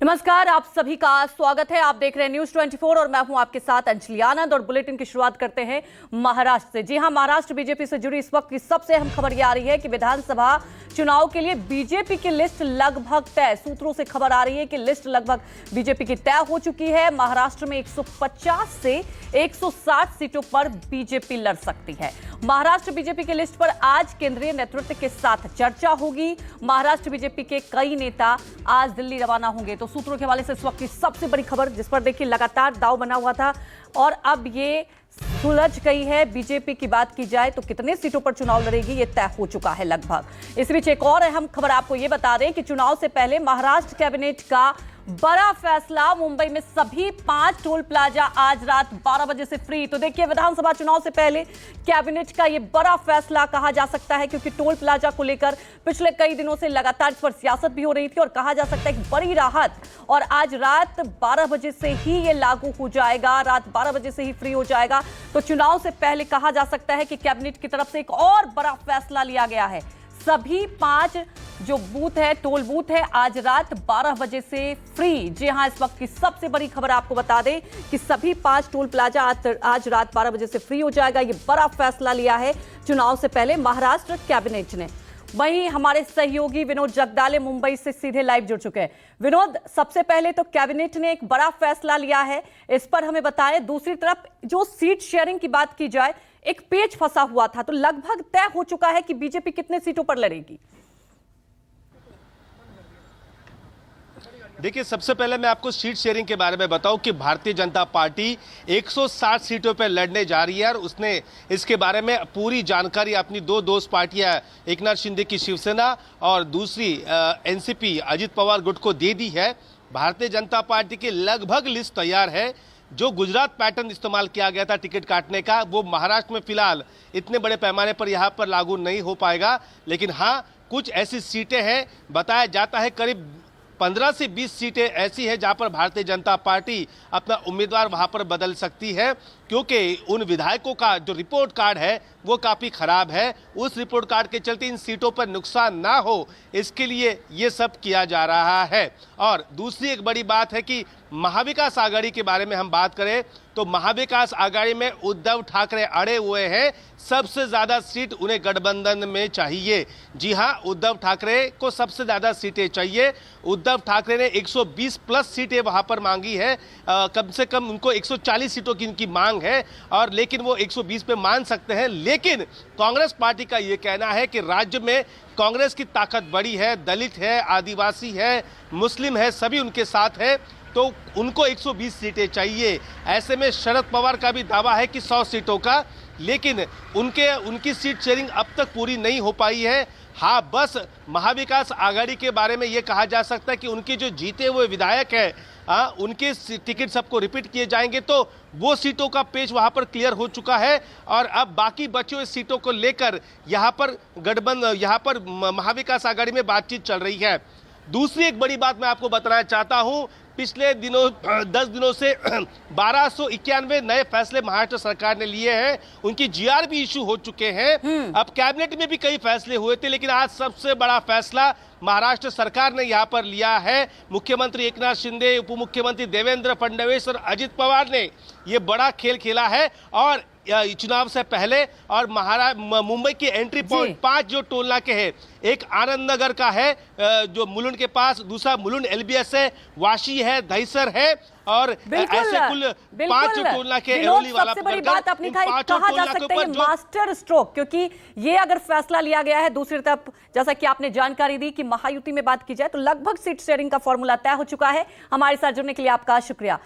नमस्कार, आप सभी का स्वागत है। आप देख रहे हैं न्यूज 24 और मैं हूं आपके साथ अंजलि आनंद। और बुलेटिन की शुरुआत करते हैं महाराष्ट्र से। जी हां, महाराष्ट्र बीजेपी से जुड़ी इस वक्त की सबसे अहम खबर यह आ रही है कि विधानसभा चुनाव के लिए बीजेपी की लिस्ट लगभग तय। सूत्रों से खबर आ रही है कि लिस्ट लगभग बीजेपी की तय हो चुकी है। महाराष्ट्र में 150 से 160 सीटों पर बीजेपी लड़ सकती है। महाराष्ट्र बीजेपी की लिस्ट पर आज केंद्रीय नेतृत्व के साथ चर्चा होगी। महाराष्ट्र बीजेपी के कई नेता आज दिल्ली रवाना होंगे। तो सूत्रों के हवाले से इस वक्त की सबसे बड़ी खबर, जिस पर देखिए लगातार दांव बना हुआ था और अब ये सुलझ गई है। बीजेपी की बात की जाए तो कितने सीटों पर चुनाव लड़ेगी ये तय हो चुका है लगभग। इस बीच एक और अहम खबर आपको ये बता दें कि चुनाव से पहले महाराष्ट्र कैबिनेट का बड़ा फैसला। मुंबई में सभी 5 टोल प्लाजा आज रात 12 बजे से फ्री। तो देखिए, विधानसभा चुनाव से पहले कैबिनेट का ये बड़ा फैसला कहा जा सकता है, क्योंकि टोल प्लाजा को लेकर पिछले कई दिनों से लगातार इस पर सियासत भी हो रही थी और कहा जा सकता है कि बड़ी राहत। और आज रात 12 बजे से ही ये लागू हो जाएगा, रात 12 बजे से ही फ्री हो जाएगा। तो चुनाव से पहले कहा जा सकता है कि कैबिनेट की तरफ से एक और बड़ा फैसला लिया गया है। सभी 5 जो बूथ है, टोल बूथ है, आज रात 12 बजे से फ्री। जी हां, इस वक्त की सबसे बड़ी खबर आपको बता दें कि सभी 5 टोल प्लाजा आज रात 12 बजे से फ्री हो जाएगा। ये बड़ा फैसला लिया है चुनाव से पहले महाराष्ट्र कैबिनेट ने। वहीं हमारे सहयोगी विनोद जगदाले मुंबई से सीधे लाइव जुड़ चुके हैं। विनोद, सबसे पहले तो कैबिनेट ने एक बड़ा फैसला लिया है, इस पर हमें बताएं। दूसरी तरफ जो सीट शेयरिंग की बात की जाए, एक पेच फंसा हुआ था, तो लगभग तय हो चुका है कि बीजेपी कितने सीटों पर लड़ेगी। देखिए, सबसे पहले मैं आपको सीट शेयरिंग के बारे में बताऊं कि भारतीय जनता पार्टी 160 सीटों पर लड़ने जा रही है और उसने इसके बारे में पूरी जानकारी अपनी 2 दोस्त पार्टियां, एकनाथ शिंदे की शिवसेना और दूसरी एनसीपी अजित पवार गुट को दे दी है। भारतीय जनता पार्टी की लगभग लिस्ट तैयार है। जो गुजरात पैटर्न इस्तेमाल किया गया था टिकट काटने का, वो महाराष्ट्र में फिलहाल इतने बड़े पैमाने पर यहाँ पर लागू नहीं हो पाएगा। लेकिन हाँ, कुछ ऐसी सीटें हैं, बताया जाता है करीब 15 से 20 सीटें ऐसी हैं जहां पर भारतीय जनता पार्टी अपना उम्मीदवार वहां पर बदल सकती है, क्योंकि उन विधायकों का जो रिपोर्ट कार्ड है वो काफ़ी खराब है। उस रिपोर्ट कार्ड के चलते इन सीटों पर नुकसान ना हो, इसके लिए ये सब किया जा रहा है। और दूसरी एक बड़ी बात है कि महाविकास आघाड़ी के बारे में हम बात करें तो महाविकास आघाड़ी में उद्धव ठाकरे अड़े हुए हैं। सबसे ज़्यादा सीट उन्हें गठबंधन में चाहिए। जी हाँ, उद्धव ठाकरे को सबसे ज़्यादा सीटें चाहिए। उद्धव ठाकरे ने 120 प्लस सीटें वहाँ पर मांगी है। कम से कम उनको 140 सीटों की इनकी मांग है, और लेकिन वो 120 पे मान सकते हैं। लेकिन कांग्रेस पार्टी का ये कहना है कि राज्य में कांग्रेस की ताकत बड़ी है, दलित है, आदिवासी है, मुस्लिम है, सभी उनके साथ है, तो उनको 120 सीटें चाहिए। ऐसे में शरद पवार का भी दावा है कि 100 सीटों का, लेकिन उनकी सीट शेयरिंग अब तक पूरी नहीं हो पाई है। हाँ, बस महाविकास आघाड़ी के बारे में ये कहा जा सकता है कि उनके जो जीते हुए विधायक हैं, उनके टिकट सबको रिपीट किए जाएंगे, तो वो सीटों का पेच वहां पर क्लियर हो चुका है। और अब बाकी बची हुई सीटों को लेकर यहाँ पर महाविकास आघाड़ी में बातचीत चल रही है। दूसरी एक बड़ी बात मैं आपको बताना चाहता हूं, पिछले दिनों 10 दिनों से 1291 नए फैसले महाराष्ट्र सरकार ने लिए हैं। उनकी जीआर भी इशू हो चुके हैं। अब कैबिनेट में भी कई फैसले हुए थे, लेकिन आज सबसे बड़ा फैसला महाराष्ट्र सरकार ने यहां पर लिया है। मुख्यमंत्री एकनाथ शिंदे, उप मुख्यमंत्री देवेंद्र फडणवीस और अजित पवार ने ये बड़ा खेल खेला है। और चुनाव से पहले और मुंबई की एंट्री पॉइंट 5 जो टोल नाके हैं, एक आनंद नगर का है जो मुलुंड के पास, दूसरा मुलुंड एलबीएस है, वाशी है, दहिसर है, और ऐसे कुल 5 टोल नाके। सबसे बड़ी बात अपनी कहा जा सकता है मास्टर स्ट्रोक, क्योंकि ये अगर फैसला लिया गया है। दूसरी तरफ जैसा कि आपने जानकारी दी कि महायुति में बात की जाए तो लगभग सीट शेयरिंग का फॉर्मूला तय हो चुका है। हमारे साथ जुड़ने के लिए आपका शुक्रिया।